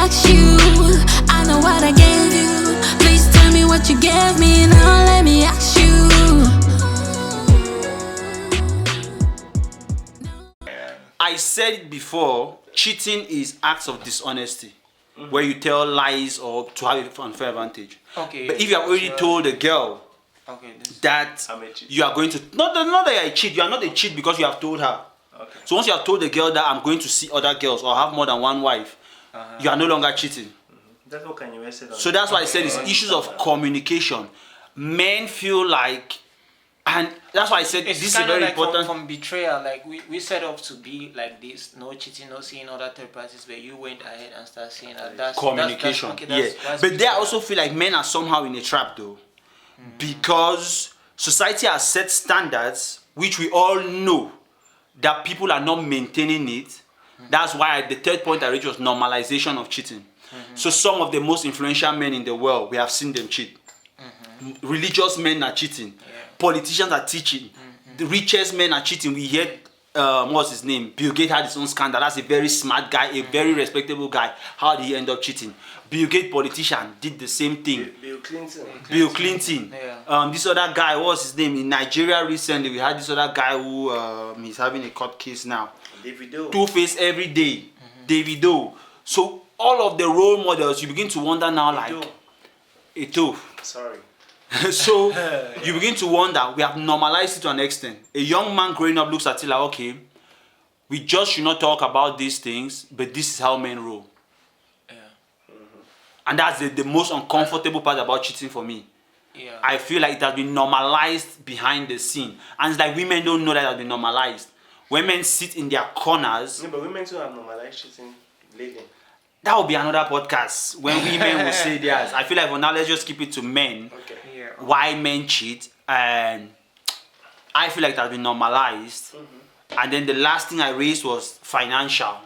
ask you. I know what I gave you. Please tell me what you gave me. Now let me ask you. I said it before, cheating is acts of dishonesty, where you tell lies or to have an unfair advantage. Okay. But if you have already told the girl that you are going to, not that you are a cheat, you are not a cheat because you have told her. Okay. So once you have told the girl that I'm going to see other girls or have more than one wife, you are no longer cheating. That's what Kanye West said. So that's why I said it's issues of communication. Men feel like, and that's why I said It's this is kind very of like important. from betrayal. Like we set up to be like this, no cheating, no seeing other third parties, but you went ahead and started saying that. That's Communication. That's But they betrayal. also feel like men are somehow in a trap though, because society has set standards which we all know that people are not maintaining it. That's why the third point I reached was normalization of cheating. So some of the most influential men in the world, we have seen them cheat. Religious men are cheating. Politicians are teaching. The richest men are cheating. We hear, what's his name? Bill Gates had his own scandal. That's a very smart guy, a very respectable guy. How did he end up cheating? Bill Gates, politician, did the same thing. Bill Clinton. Bill Clinton. Yeah. This other guy, what's his name? In Nigeria recently, we had this other guy who he's having a court case now. Davido. Two-face every day. Davido. So all of the role models, you begin to wonder now, like, Eto. Sorry. So you begin to wonder, we have normalized it to an extent. A young man growing up looks at it like, okay, we just should not talk about these things, but this is how men roll. Yeah. And that's the most uncomfortable part about cheating for me. Yeah. I feel like it has been normalized behind the scene. And it's like women don't know that it has been normalized. Women sit in their corners. Yeah, but women too have normalized cheating lately. That will be another podcast when women will say theirs. I feel like for now, let's just keep it to men. Okay. Yeah. Why men cheat, and I feel like it has been normalized. And then the last thing I raised was financial.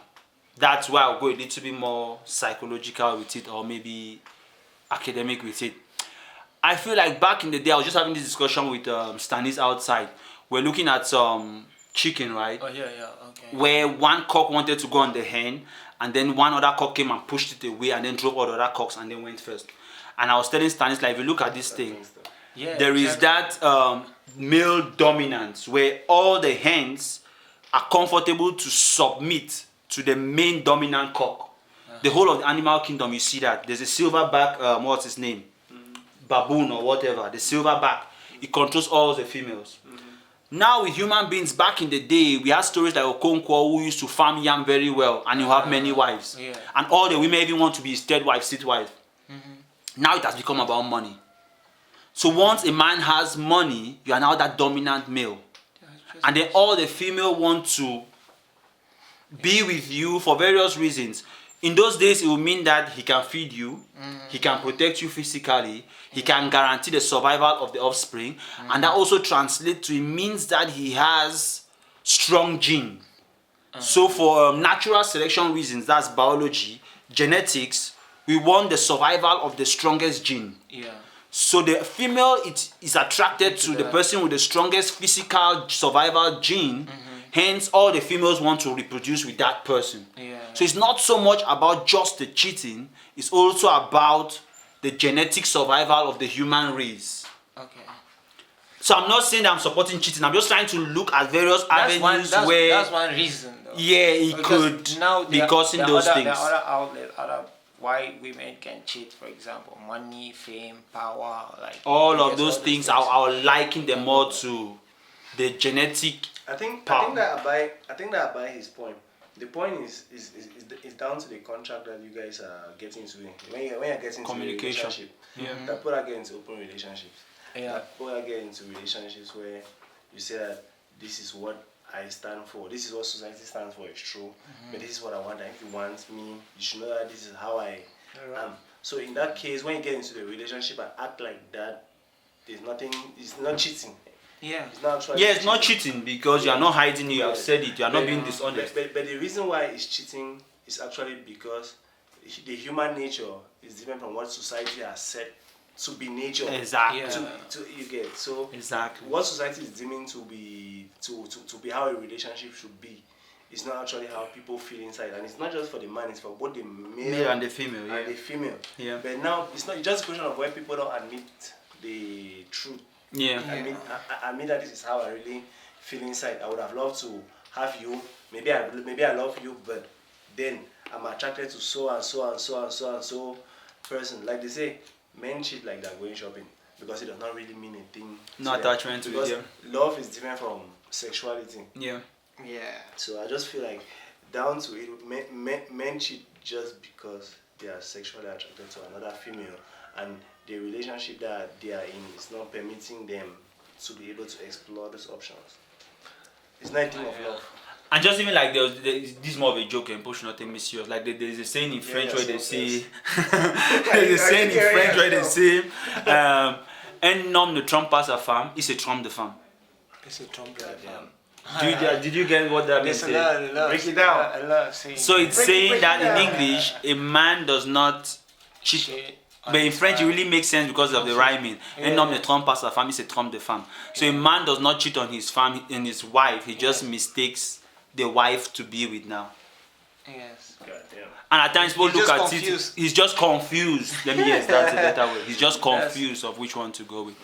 That's why I'll go a little bit more psychological with it, or maybe academic with it. I feel like back in the day, I was just having this discussion with Stanis outside. We're looking at some chicken, right? Oh yeah, okay. Where one cock wanted to go on the hen, and then one other cock came and pushed it away, and then drove all the other cocks, and then went first. And I was telling Stanis, like, if you look at this thing, Yeah. there is that male dominance where all the hens are comfortable to submit to the main dominant cock. The whole of the animal kingdom, you see that. There's a silverback, what's his name? Baboon or whatever. The silverback. It controls all the females. Now with human beings, back in the day, we had stories like Okonkwo who used to farm yam very well and he'll have many wives. Yeah. And all the women even want to be his third wife, sixth wife. Now it has become about money. So once a man has money, you are now that dominant male. And then all the female want to be with you for various reasons. In those days, it will mean that he can feed you, he can protect you physically, he can guarantee the survival of the offspring, and that also translates to, it means that he has strong gene. So for natural selection reasons, that's biology, genetics, we want the survival of the strongest gene. Yeah. So the female is attracted to the person with the strongest physical survival gene. Hence, all the females want to reproduce with that person. Yeah. So it's not so much about just the cheating. It's also about the genetic survival of the human race. Okay. So I'm not saying that I'm supporting cheating. I'm just trying to look at various avenues where that's one reason though. it Because could now be there- causing there are those other, things. There are other outlets, other why women can cheat, for example, money, fame, power, like All yes, of those things, I'll liken them more to the genetic. I think Power. that I buy his point. The point is down to the contract that you guys are getting into. When you're getting into a Communication. relationship, that people are getting into open relationships. Yeah. That people are getting into relationships where you say that this is what I stand for. This is what society stands for. It's true, but this is what I want. And if you want me, you should know that this is how I am. So in that case, when you get into the relationship and act like that, there's nothing. It's not cheating. Yeah. It's not actually. Yeah, it's not cheating because you are not hiding it. You have said it. You are not being dishonest. But the reason why it's cheating is actually because the human nature is different from what society has said to be nature. Exactly. Yeah. To you get so Exactly. what society is deeming to be how a relationship should be it's not actually how people feel inside, and it's not just for the man, it's for both the Male and the female, and the female. Yeah. But now it's not just a question of where people don't admit the truth. Yeah. I mean that this is how I really feel inside. I would have loved to have you. Maybe I love you, but then I'm attracted to so and so and so and so and so person. Like they say, men cheat like they're going shopping because it does not really mean a thing. No attachment to it. Because Yeah. love is different from sexuality. Yeah. Yeah. So I just feel like down to it, men cheat just because they are sexually attracted to another female, and the relationship that they are in is not permitting them to be able to explore those options. It's not a thing of love. And just even like there's this is more of a joke and people should not take me serious. Like there's a saying in French where they say there's a saying in French where they say un homme ne trompe pas sa femme, il se trompe de femme. It's a Trump. Did you get what that means? Break it down. So it's saying that in English a man does not cheat. But in French, it really makes sense because of the rhyming. Un homme ne trompe pas sa femme, il se trompe de femme. So a man does not cheat on his femme and his wife. He just mistakes the wife to be with now. Yes. God damn. And at times people He's look just at confused. it. He's just confused. Let me guess, that's a better word. He's just confused of which one to go with.